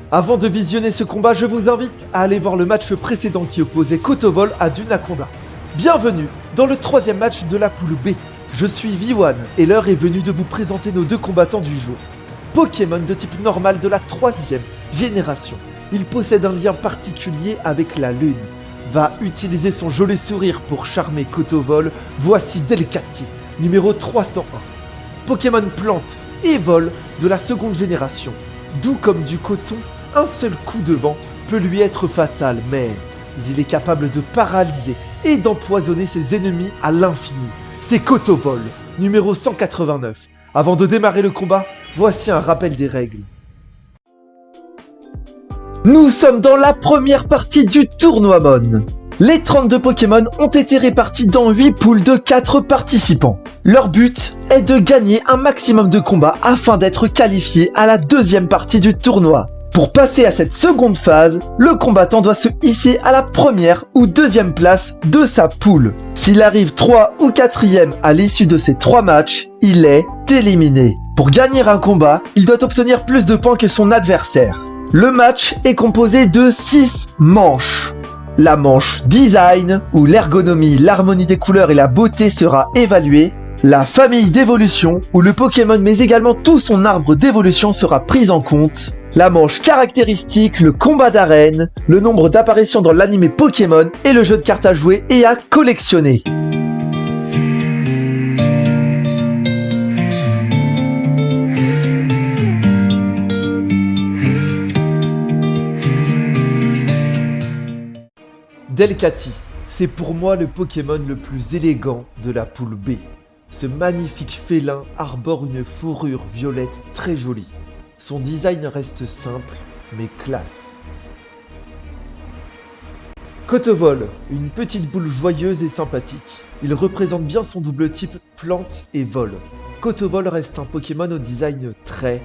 Avant de visionner ce combat, je vous invite à aller voir le match précédent qui opposait Kotovol à Dunaconda. Bienvenue dans le troisième match de la poule B. Je suis V1 et l'heure est venue de vous présenter nos deux combattants du jour. Pokémon de type normal de la troisième génération. Il possède un lien particulier avec la lune. Va utiliser son joli sourire pour charmer Kotovol. Voici Delcatty, numéro 301. Pokémon plante et vol de la seconde génération. Doux comme du coton, un seul coup de vent peut lui être fatal, mais il est capable de paralyser et d'empoisonner ses ennemis à l'infini. C'est Kotovol, numéro 189. Avant de démarrer le combat, voici un rappel des règles. Nous sommes dans la première partie du tournoi Mon. Les 32 Pokémon ont été répartis dans 8 poules de 4 participants. Leur but est de gagner un maximum de combats afin d'être qualifiés à la deuxième partie du tournoi. Pour passer à cette seconde phase, le combattant doit se hisser à la première ou deuxième place de sa poule. S'il arrive 3 ou 4e à l'issue de ces 3 matchs, il est éliminé. Pour gagner un combat, il doit obtenir plus de points que son adversaire. Le match est composé de 6 manches. La manche design, où l'ergonomie, l'harmonie des couleurs et la beauté sera évaluée. La famille d'évolution, où le Pokémon mais également tout son arbre d'évolution sera pris en compte. La manche caractéristique, le combat d'arène, le nombre d'apparitions dans l'anime Pokémon et le jeu de cartes à jouer et à collectionner. Delcatty, c'est pour moi le Pokémon le plus élégant de la poule B. Ce magnifique félin arbore une fourrure violette très jolie. Son design reste simple, mais classe. Kotovol, une petite boule joyeuse et sympathique. Il représente bien son double type plante et vol. Kotovol reste un Pokémon au design très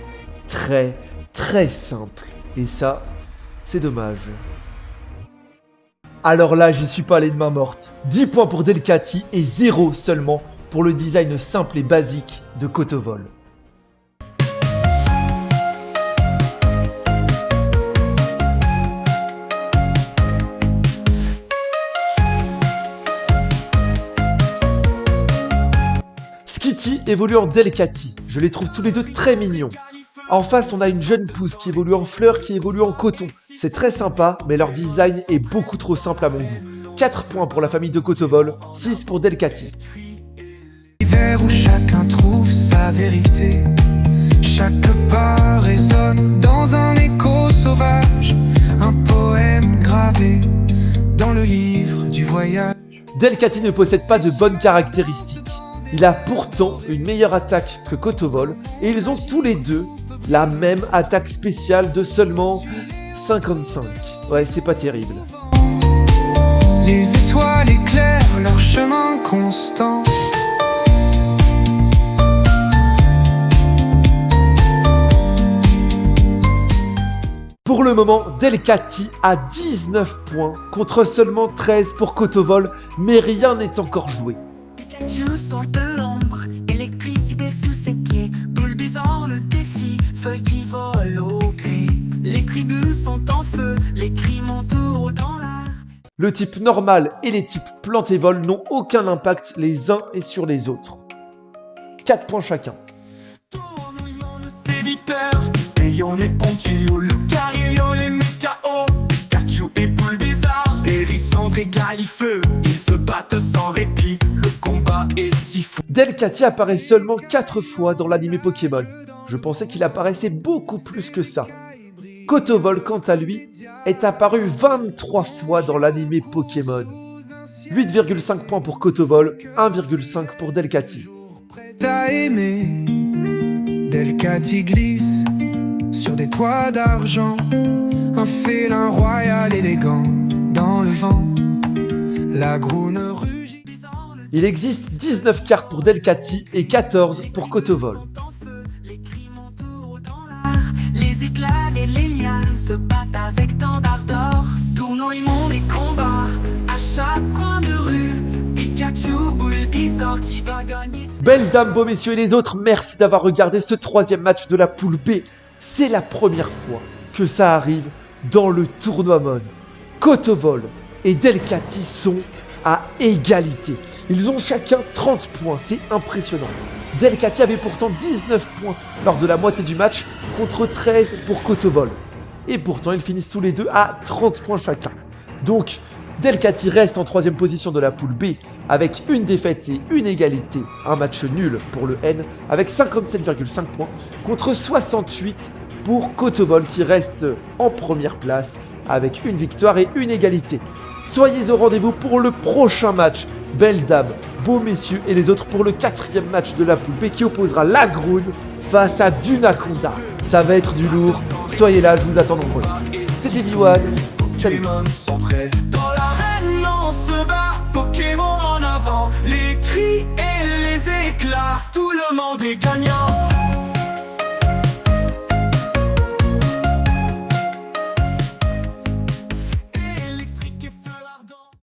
simple. Et ça, c'est dommage. Alors là, j'y suis pas allé de main morte. 10 points pour Delcatty et 0 seulement pour le design simple et basique de Kotovol. Skitty évolue en Delcatty. Je les trouve tous les deux très mignons. En face, on a une jeune pousse qui évolue en fleur, qui évolue en coton. C'est très sympa, mais leur design est beaucoup trop simple à mon goût. 4 points pour la famille de Kotovol, 6 pour Delcatty. L'hiver où chacun trouve sa vérité. Chaque pas résonne dans un écho sauvage. Un poème gravé dans le livre du voyage. Delcatty ne possède pas de bonnes caractéristiques. Il a pourtant une meilleure attaque que Kotovol et ils ont tous les deux la même attaque spéciale de seulement 55. Ouais, c'est pas terrible. Les étoiles éclairent leur chemin constant. Pour le moment, Delcatty a 19 points contre seulement 13 pour Kotovol, mais rien n'est encore joué. Pikachu sort de l'ombre, électricité sous ses pieds, boule bizarre le défi, feuilles qui volent au gris. Les tribus sont en feu, les cris montent haut dans l'air. Le type normal et les types plante et vol n'ont aucun impact les uns et sur les autres. 4 points chacun. Les vipères, ayant les ponctueux, le carillon, les mécao, Pikachu et boule bizarre, Hérissandre et Galifeu, ils se battent sans répit, le combat est si fou. Delcatty apparaît seulement 4 fois dans l'anime Pokémon. Je pensais qu'il apparaissait beaucoup plus que ça. Kotovol, quant à lui, est apparu 23 fois dans l'anime Pokémon. 8,5 points pour Kotovol, 1,5 pour Delcatty. T'as aimé, Delcatty glisse sur des toits d'argent, un félin royal élégant dans le vent, la groune rugit. Il existe 19 cartes pour Delcatty et 14 pour Kotovol. Les éclats et les lianes se battent avec tant d'ardeur. Tournant les mondes et combats à chaque coin de rue. Pikachu, boule bizarre qui va gagner. Belles dames, beaux messieurs et les autres, merci d'avoir regardé ce troisième match de la poule B. C'est la première fois que ça arrive dans le tournoi Mon. Kotovol et Delcati sont à égalité. Ils ont chacun 30 points, c'est impressionnant. Delcati avait pourtant 19 points lors de la moitié du match contre 13 pour Kotovol. Et pourtant, ils finissent tous les deux à 30 points chacun. Donc, Delcati reste en 3ème position de la poule B avec une défaite et une égalité, un match nul pour le N avec 57,5 points contre 68 pour Kotovol qui reste en première place avec une victoire et une égalité. Soyez au rendez-vous pour le prochain match, belles dames, beaux messieurs et les autres pour le 4e match de la poule B qui opposera Lagroune face à Dunaconda. Ça va être du lourd, soyez là, je vous attends nombreux. C'était V1, salut. Pokémon sont prêts. Dans l'arène, on se bat. Pokémon en avant. Les cris et les éclats. Tout le monde est gagnant.